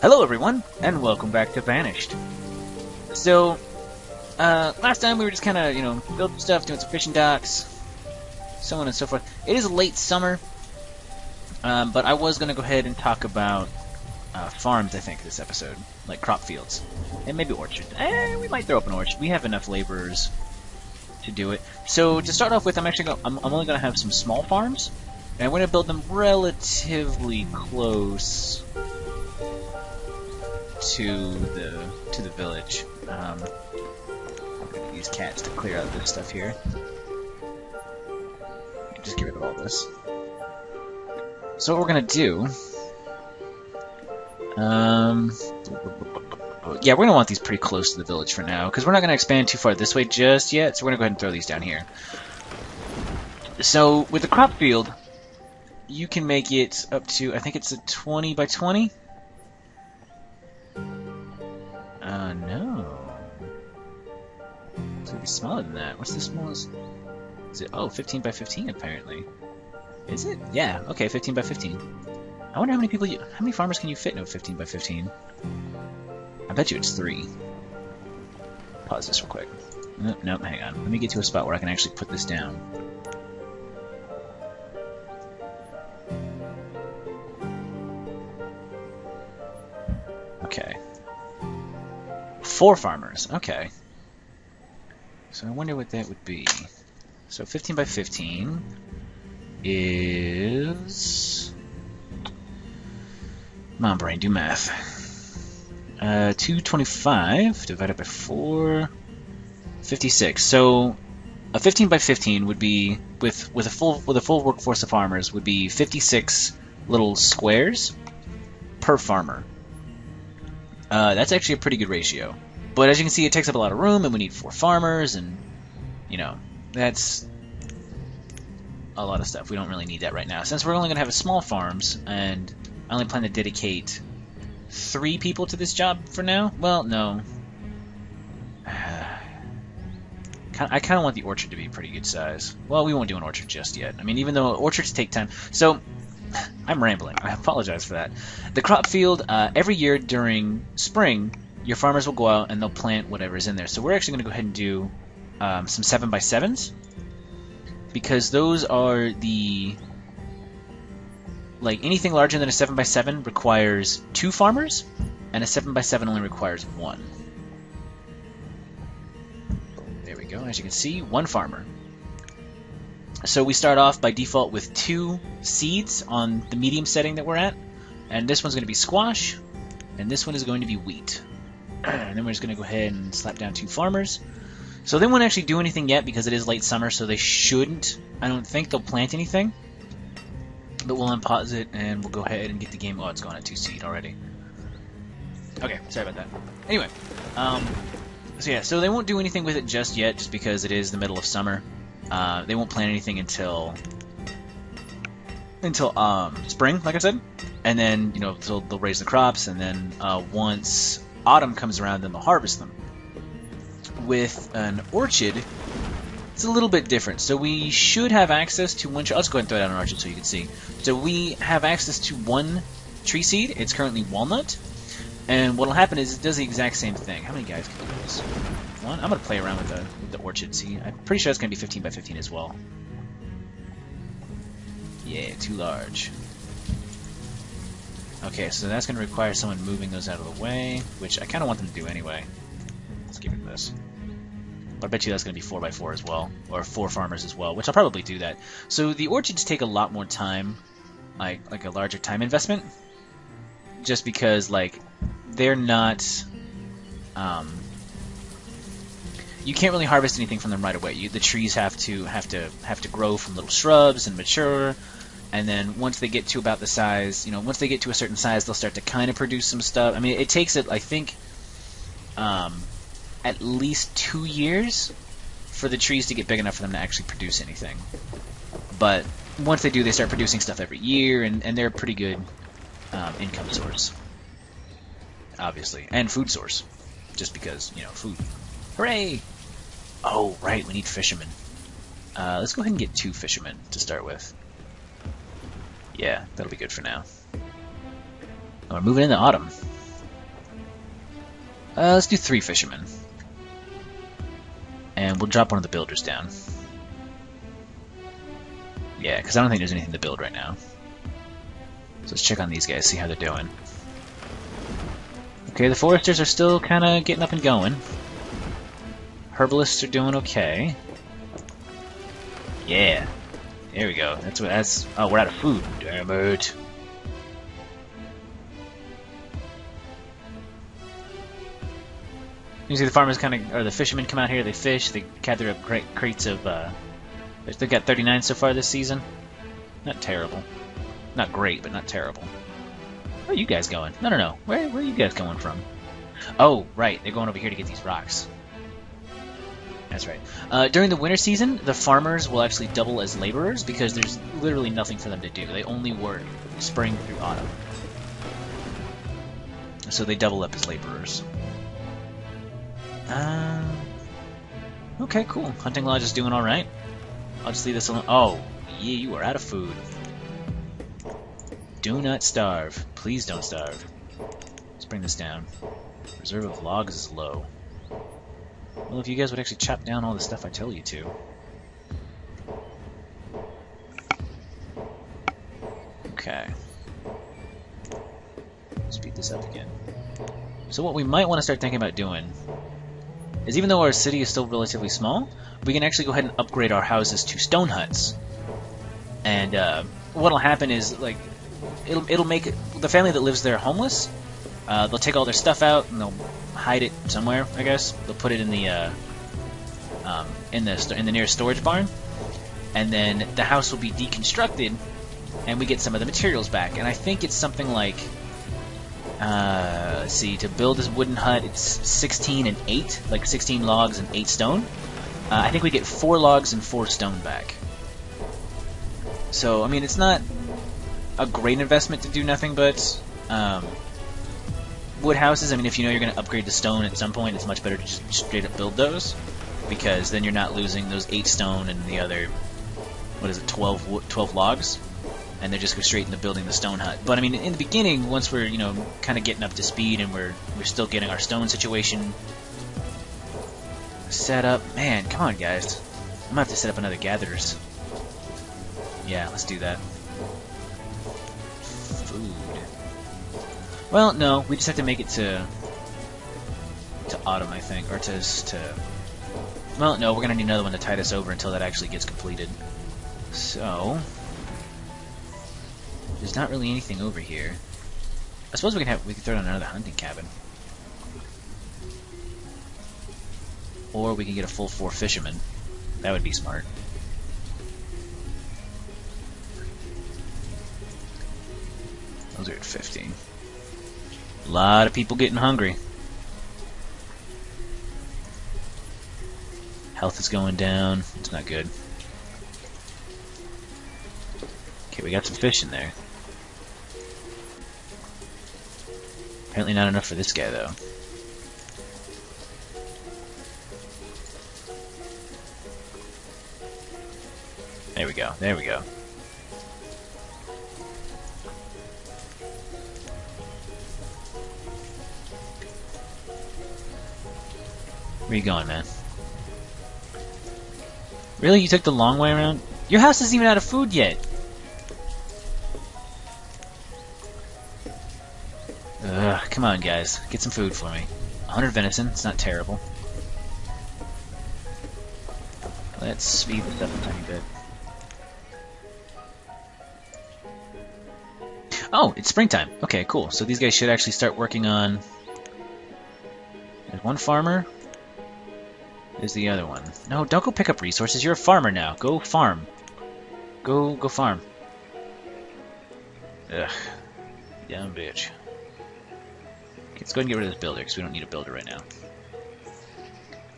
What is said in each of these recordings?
Hello everyone, and welcome back to Banished. So, last time we were just kind of, building stuff, doing some fishing docks, so on and so forth. It is late summer, but I was going to go ahead and talk about farms, I think, this episode. Like crop fields. And maybe orchard. We might throw up an orchard. We have enough laborers to do it. So, to start off with, I'm only going to have some small farms, and I'm going to build them relatively close to the village. I'm gonna use cats to clear out this stuff here. Just get rid of all this. So what we're gonna do, yeah, we're gonna want these pretty close to the village for now, because we're not gonna expand too far this way just yet. So we're gonna go ahead and throw these down here. So with the crop field, you can make it up to, I think it's a 20 by 20. No. It's gonna be smaller than that. What's the smallest? Is it? Oh, 15 by 15 apparently. Is it? Yeah. Okay, 15 by 15. I wonder how many farmers can you fit in a 15 by 15? I bet you it's 3. Pause this real quick. Nope, hang on. Let me get to a spot where I can actually put this down. Okay. 4 farmers, okay. So I wonder what that would be. So 15 by 15 is... Come on, brain, do math. 225 divided by 4... 56. So a 15 by 15 would be, with a full workforce of farmers, would be 56 little squares per farmer. That's actually a pretty good ratio. But as you can see, it takes up a lot of room, and we need 4 farmers, and, that's a lot of stuff. We don't really need that right now. Since we're only going to have small farms, and I only plan to dedicate 3 people to this job for now. Well, no. I kind of want the orchard to be a pretty good size. Well, we won't do an orchard just yet. I mean, even though orchards take time. So, I'm rambling. I apologize for that. The crop field, every year during spring, your farmers will go out and they'll plant whatever's in there. So we're actually going to go ahead and do some 7x7s, because those are the... Like, anything larger than a 7x7 requires 2 farmers, and a 7x7 only requires 1. There we go. As you can see, 1 farmer. So we start off by default with 2 seeds on the medium setting that we're at, and this one's going to be squash, and this one is going to be wheat. And then we're just going to go ahead and slap down 2 farmers. So they won't actually do anything yet because it is late summer, so they shouldn't. I don't think they'll plant anything. But we'll unpause it and we'll go ahead and get the game. Oh, it's going at 2 seed already. Okay, sorry about that. Anyway, so yeah, so they won't do anything with it just yet, just because it is the middle of summer. They won't plant anything until spring, like I said, and then they'll raise the crops, and then once autumn comes around, then they'll harvest them. With an orchard, it's a little bit different. So we should have access to 1. Let's go ahead and throw down an orchard so you can see. So we have access to 1 tree seed. It's currently walnut, and what'll happen is it does the exact same thing. How many guys can do this? 1. I'm gonna play around with the orchard. See, I'm pretty sure it's gonna be 15 by 15 as well. Yeah, too large. Okay, so that's gonna require someone moving those out of the way, which I kind of want them to do anyway. Let's give it this. But I bet you that's gonna be 4 by 4 as well, or 4 farmers as well, which I'll probably do that. So the orchards take a lot more time, like a larger time investment, just because they're not. You can't really harvest anything from them right away. The trees have to grow from little shrubs and mature, and then once they get to about the size, once they get to a certain size, they'll start to kind of produce some stuff. I mean, it takes I think, at least 2 years for the trees to get big enough for them to actually produce anything. But once they do, they start producing stuff every year, and they're a pretty good income source, obviously, and food source, just because food. Hooray! Oh, right, we need fishermen. Let's go ahead and get 2 fishermen to start with. Yeah, that'll be good for now. And we're moving into autumn. Let's do 3 fishermen. And we'll drop one of the builders down. Yeah, because I don't think there's anything to build right now. So let's check on these guys, see how they're doing. Okay, the foresters are still kind of getting up and going. Herbalists are doing okay. Yeah. There we go. That's... Oh, we're out of food. Damn it. You see the farmers or the fishermen come out here, they fish, they gather up crates of, they've got 39 so far this season. Not terrible. Not great, but not terrible. Where are you guys going? No. Where are you guys going from? Oh, right, they're going over here to get these rocks. That's right. During the winter season, the farmers will actually double as laborers because there's literally nothing for them to do. They only work spring through autumn. So they double up as laborers. Okay, cool. Hunting Lodge is doing alright. I'll just leave this alone. Oh, yeah, you are out of food. Do not starve. Please don't starve. Let's bring this down. Reserve of logs is low. Well, if you guys would actually chop down all the stuff I tell you to. Okay. Speed this up again. So what we might want to start thinking about doing is, even though our city is still relatively small, we can actually go ahead and upgrade our houses to stone huts. And what'll happen is, like, it'll make the family that lives there homeless. They'll take all their stuff out and they'll hide it somewhere. I guess they'll put it in the nearest storage barn, and then the house will be deconstructed, and we get some of the materials back. And I think it's something like, let's see, to build this wooden hut, it's 16 and 8, like 16 logs and 8 stone. I think we get 4 logs and 4 stone back. So, I mean, it's not a great investment to do nothing but wood houses. I mean, if you know you're going to upgrade to stone at some point, it's much better to just straight up build those, because then you're not losing those 8 stone and the other, 12 logs, and they just go straight into building the stone hut. But I mean, in the beginning, once we're, you know, kind of getting up to speed and we're still getting our stone situation set up. Man, come on, guys. I'm gonna have to set up another gatherers. Yeah, let's do that. Food. Well, no, we just have to make it to autumn, I think, or to. Well, no, we're gonna need another one to tide us over until that actually gets completed. So there's not really anything over here. I suppose we can throw down another hunting cabin, or we can get a full 4 fishermen. That would be smart. Those are at 50. A lot of people getting hungry. Health is going down. It's not good. Okay, we got some fish in there. Apparently not enough for this guy, though. There we go. There we go. Where you going, man? Really? You took the long way around? Your house isn't even out of food yet! Ugh, come on, guys. Get some food for me. 100 venison. It's not terrible. Let's speed this up a tiny bit. Oh, it's springtime. Okay, cool. So these guys should actually start working on... There's one farmer. There's the other one. No, don't go pick up resources. You're a farmer now. Go farm. Go farm. Ugh. Dumb bitch. Okay, let's go ahead and get rid of this builder, because we don't need a builder right now.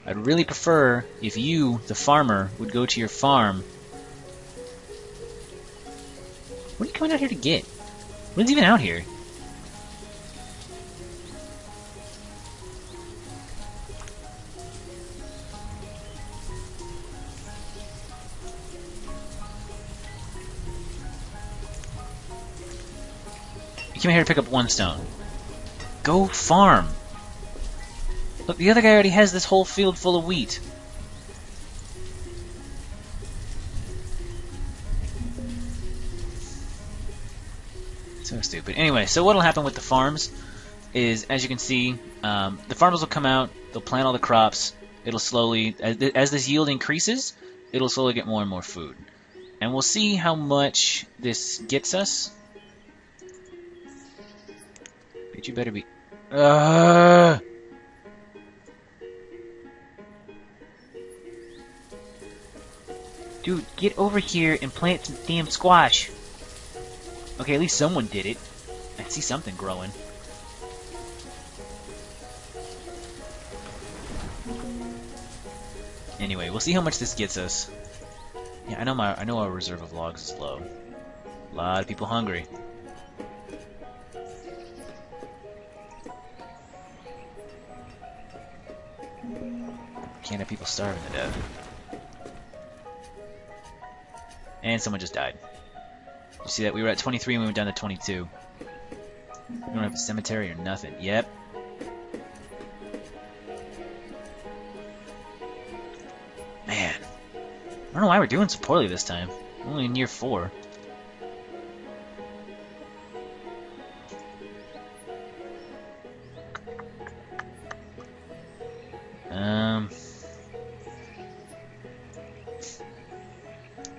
I'd really prefer if you, the farmer, would go to your farm. What are you coming out here to get? What's even out here? You came here to pick up 1 stone. Go farm. Look, the other guy already has this whole field full of wheat. So stupid. Anyway, so what'll happen with the farms is, as you can see, the farmers will come out, they'll plant all the crops, it'll slowly, as this yield increases, it'll slowly get more and more food. And we'll see how much this gets us. But you better be... Dude, get over here and plant some damn squash. Okay, at least someone did it. I see something growing. Anyway, we'll see how much this gets us. Yeah, I know our reserve of logs is low. A lot of people hungry. Can't have people starving to death. And someone just died. You see that? We were at 23 and we went down to 22. We don't have a cemetery or nothing. Yep. Man. I don't know why we're doing so poorly this time. Only in year 4.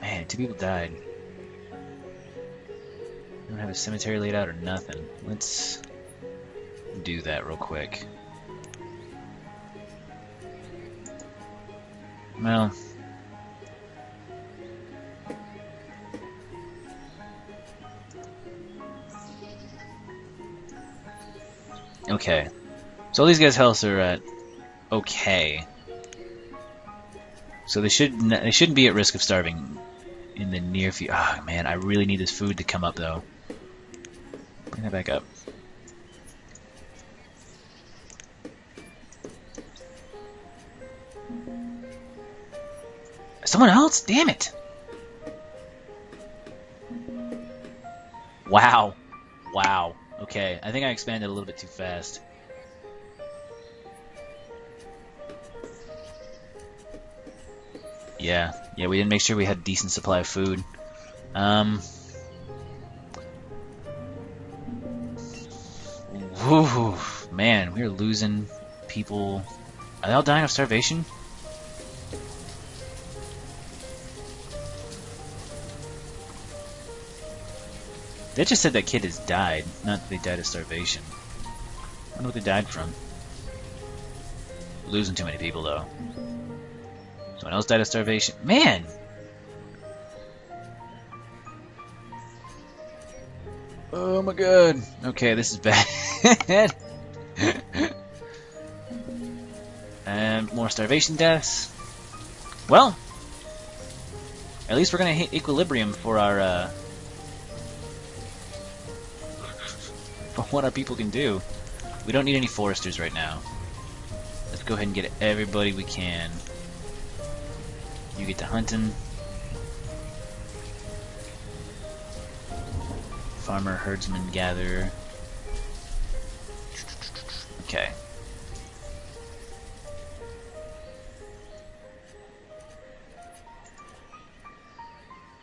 Man, 2 people died. We don't have a cemetery laid out or nothing. Let's do that real quick. Well... okay. So all these guys' healths are at okay. So they shouldn't be at risk of starving in the near future. Ah, man, I really need this food to come up though. Bring that back up. Someone else? Damn it! Wow. Wow. Okay, I think I expanded a little bit too fast. Yeah, we didn't make sure we had a decent supply of food. Whew, man, we're losing people. Are they all dying of starvation? They just said that kid has died, not that they died of starvation. I wonder what they died from. We're losing too many people, though. Someone else died of starvation. Man! Oh my god. Okay, this is bad. And more starvation deaths. Well, at least we're gonna hit equilibrium for our, for what our people can do. We don't need any foresters right now. Let's go ahead and get everybody we can. You get to hunting. Farmer, herdsman, gather. Okay.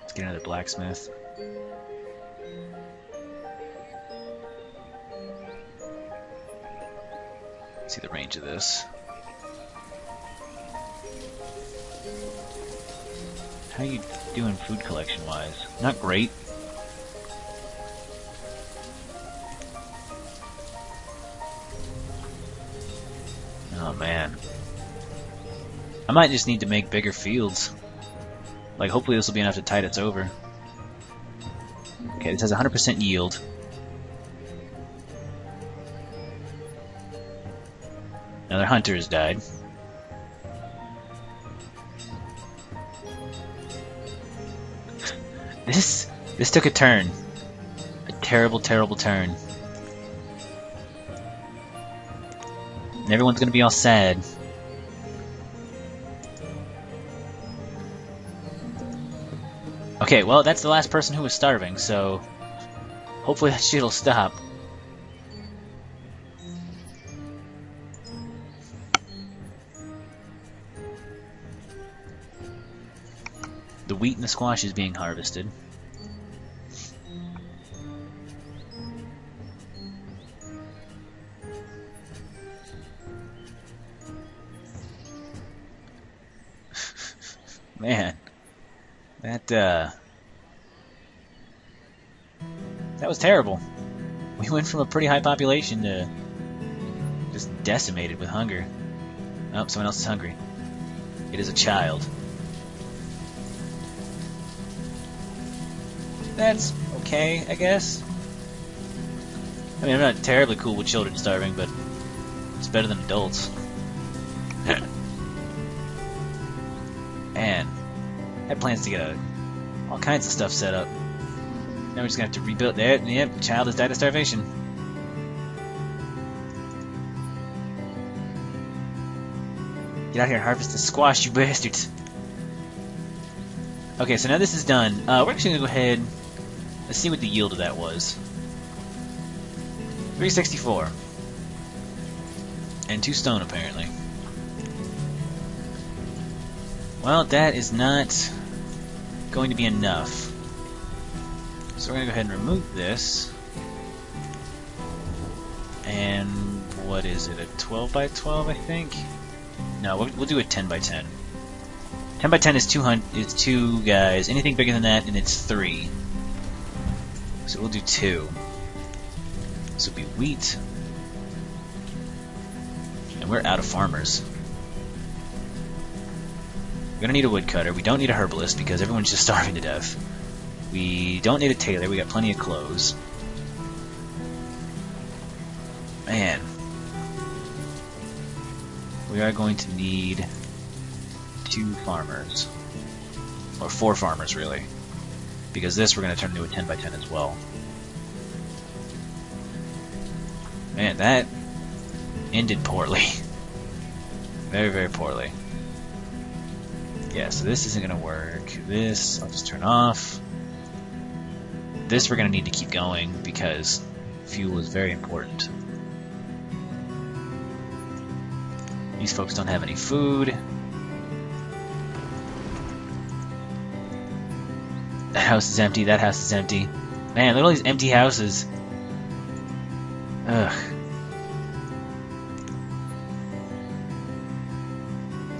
Let's get another blacksmith. See the range of this. How you doing food collection wise? Not great. Oh man. I might just need to make bigger fields. Like hopefully this will be enough to tide us over. Okay, this has 100% yield. Another hunter has died. This took a turn. A terrible, terrible turn. And everyone's gonna be all sad. Okay, well, that's the last person who was starving, so hopefully that shit'll stop. The wheat and the squash is being harvested. Man, that was terrible. We went from a pretty high population to just decimated with hunger. Oh, someone else is hungry. It is a child. That's okay, I guess. I mean, I'm not terribly cool with children starving, but it's better than adults. Man, I had plans to get all kinds of stuff set up. Now we're just gonna have to rebuild. There, yep, child has died of starvation. Get out here and harvest the squash, you bastards. Okay, so now this is done. We're actually gonna go ahead. Let's see what the yield of that was. 364. And 2 stone, apparently. Well, that is not going to be enough. So we're going to go ahead and remove this. And what is it? A 12 by 12, I think? No, we'll do a 10 by 10. 10 by 10 is 200. It's 2 guys. Anything bigger than that, and it's 3. So we'll do 2. This will be wheat. And we're out of farmers. We're gonna need a woodcutter. We don't need a herbalist because everyone's just starving to death. We don't need a tailor. We got plenty of clothes. Man. We are going to need 2 farmers. Or 4 farmers, really. Because this we're going to turn into a 10 by 10 as well. Man, that ended poorly. Very, very poorly. Yeah, so this isn't going to work. This, I'll just turn off. This we're going to need to keep going because fuel is very important. These folks don't have any food. That house is empty, that house is empty. Man, look at all these empty houses. Ugh.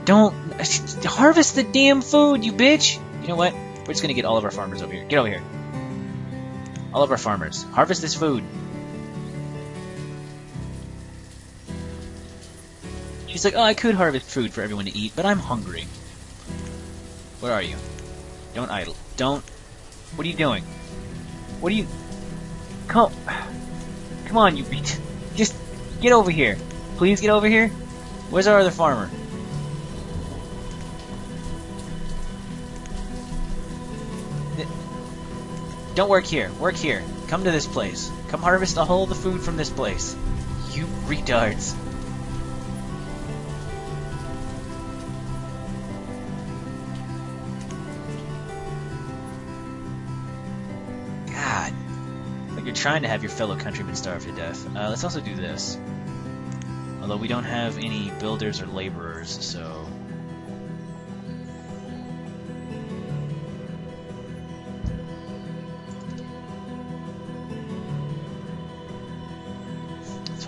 Don't harvest the damn food, you bitch! You know what? We're just gonna get all of our farmers over here. Get over here. All of our farmers. Harvest this food. She's like, oh, I could harvest food for everyone to eat, but I'm hungry. Where are you? Don't idle. Don't. What are you doing? What are you... Come on, you bitch. Just get over here. Please get over here. Where's our other farmer? Don't work here. Work here. Come to this place. Come harvest all the food from this place. You retards. God. Like you're trying to have your fellow countrymen starve to death. Let's also do this. Although we don't have any builders or laborers, so...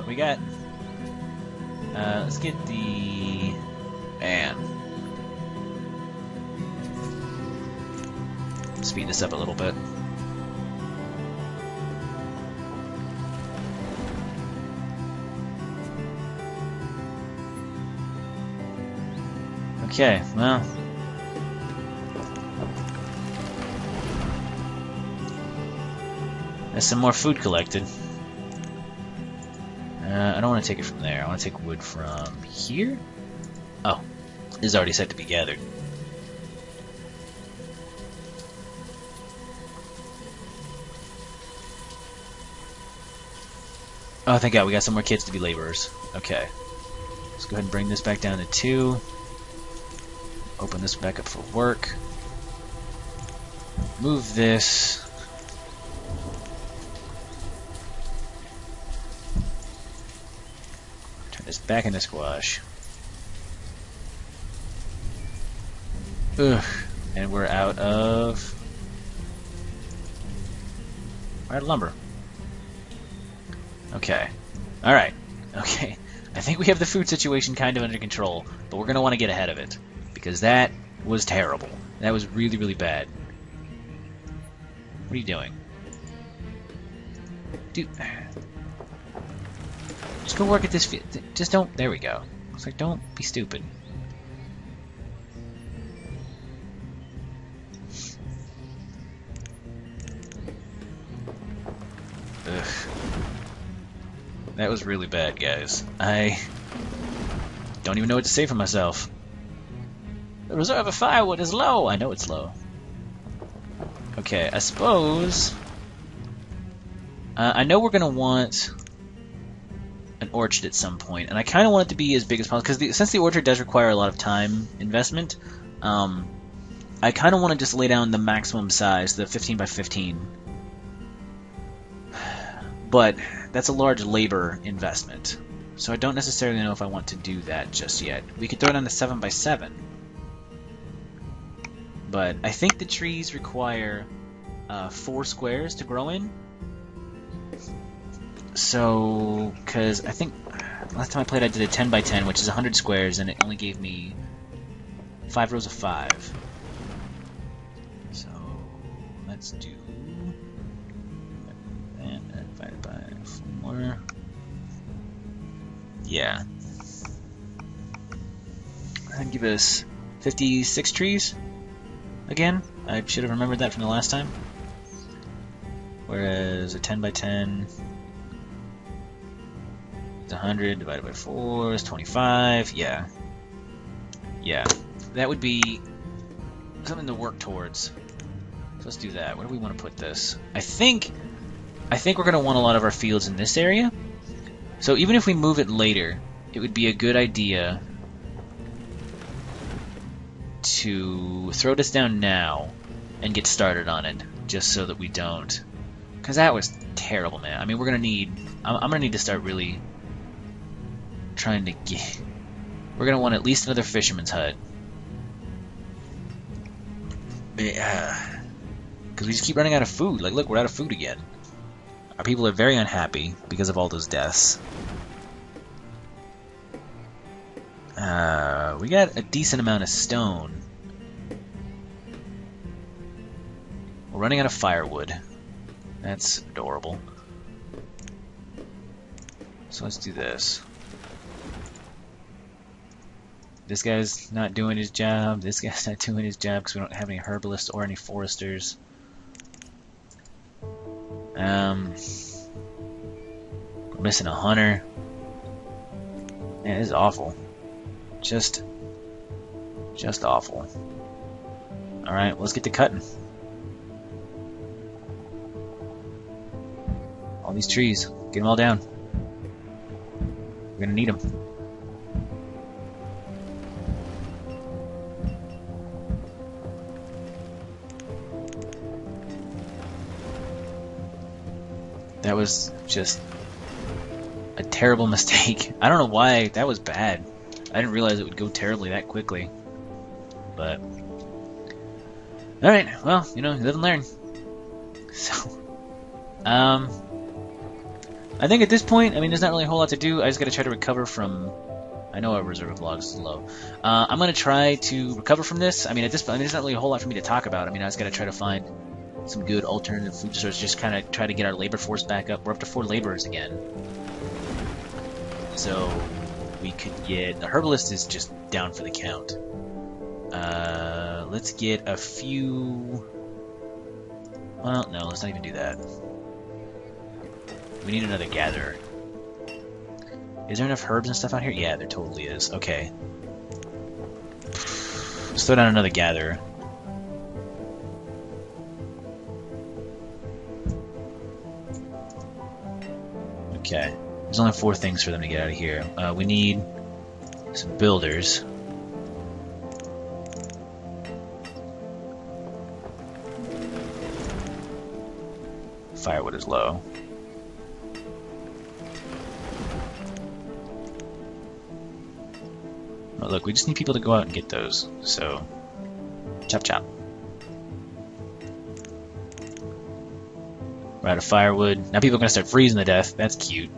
we got. Let's get the... Man. Speed this up a little bit. Okay, well... There's some more food collected. I don't want to take it from there. I want to take wood from here. Oh, this is already set to be gathered. Oh, thank God, we got some more kids to be laborers. Okay. Let's go ahead and bring this back down to 2. Open this back up for work. Move this. This back into squash. Ugh. And we're out of lumber. Okay. Alright. Okay. I think we have the food situation kind of under control, but we're going to want to get ahead of it. Because that was terrible. That was really, really bad. What are you doing? Dude. Just go work at this field. Just don't... There we go. It's like, don't be stupid. Ugh. That was really bad, guys. I don't even know what to say for myself. The reserve of firewood is low! I know it's low. Okay, I suppose... I know we're going to want an orchard at some point, and I kind of want it to be as big as possible, because since the orchard does require a lot of time investment, I kind of want to just lay down the maximum size, the 15 by 15. But that's a large labor investment, so I don't necessarily know if I want to do that just yet. We could throw it on the 7 by 7. But I think the trees require 4 squares to grow in. So, because I think last time I played I did a 10 by 10, which is 100 squares, and it only gave me 5 rows of 5. So, let's do that divided by 4. Yeah. That'd give us 56 trees. Again, I should have remembered that from the last time. Whereas a 10 by 10 is 100 divided by 4 is 25. Yeah. Yeah. That would be something to work towards. So let's do that. Where do we want to put this? I think we're going to want a lot of our fields in this area. So even if we move it later, it would be a good idea to throw this down now and get started on it, just so that we don't, because that was terrible, man. I mean, we're gonna need, I'm gonna need to start really trying to get, we're gonna want at least another fisherman's hut, yeah, because we just keep running out of food. Like, look, we're out of food again. Our people are very unhappy because of all those deaths. We got a decent amount of stone. We're running out of firewood. That's adorable. So let's do this. This guy's not doing his job. This guy's not doing his job because we don't have any herbalists or any foresters. We're missing a hunter. Man, this is awful. Just awful. Alright, well, let's get to cutting. All these trees. Get them all down. We're gonna need them. That was just a terrible mistake. I don't know why that was bad. I didn't realize it would go terribly that quickly. But alright, well, you know, live and learn. So I think at this point, I mean, there's not really a whole lot to do. I just gotta try to recover from, I know our reserve of logs is low. I'm gonna try to recover from this. I mean, at this point, there's not really a whole lot for me to talk about. I mean, I just gotta try to find some good alternative food sources, just kind of try to get our labor force back up. We're up to 4 laborers again. So we could get, the herbalist is just down for the count. Let's get a few, well, no, let's not even do that. We need another gatherer. Is there enough herbs and stuff out here? Yeah, there totally is. Okay. Let's throw down another gatherer. Okay. There's only 4 things for them to get out of here. We need some builders. Firewood is low. Oh, look, we just need people to go out and get those. So, chop chop. We're out of firewood. Now people are gonna start freezing to death. That's cute.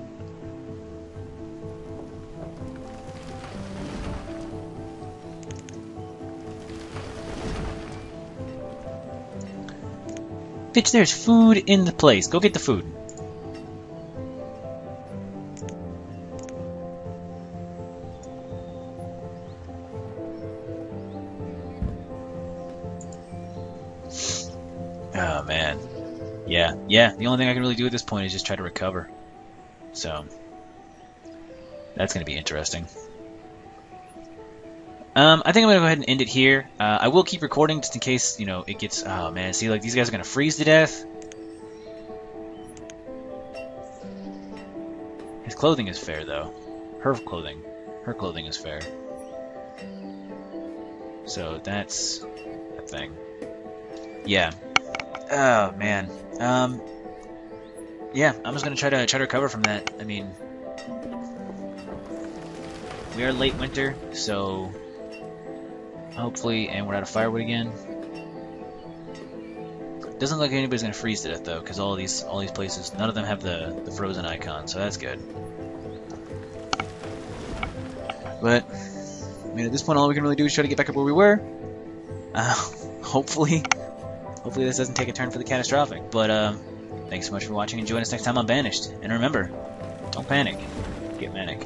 Bitch, there's food in the place. Go get the food. Oh, man. Yeah, the only thing I can really do at this point is just try to recover. So, that's going to be interesting. I think I'm going to go ahead and end it here. I will keep recording just in case, you know, it gets... Oh, man, see, like, these guys are going to freeze to death. His clothing is fair, though. Her clothing is fair. So, that's a thing. Yeah. Oh, man. Yeah, I'm just going to try to recover from that. I mean... We are late winter, so... Hopefully, and we're out of firewood again. Doesn't look like anybody's gonna freeze to death though, because all these places, none of them have the frozen icon, so that's good. But I mean, at this point, all we can really do is try to get back up where we were. Hopefully this doesn't take a turn for the catastrophic. But thanks so much for watching, and join us next time on Banished. And remember, don't panic, get manic.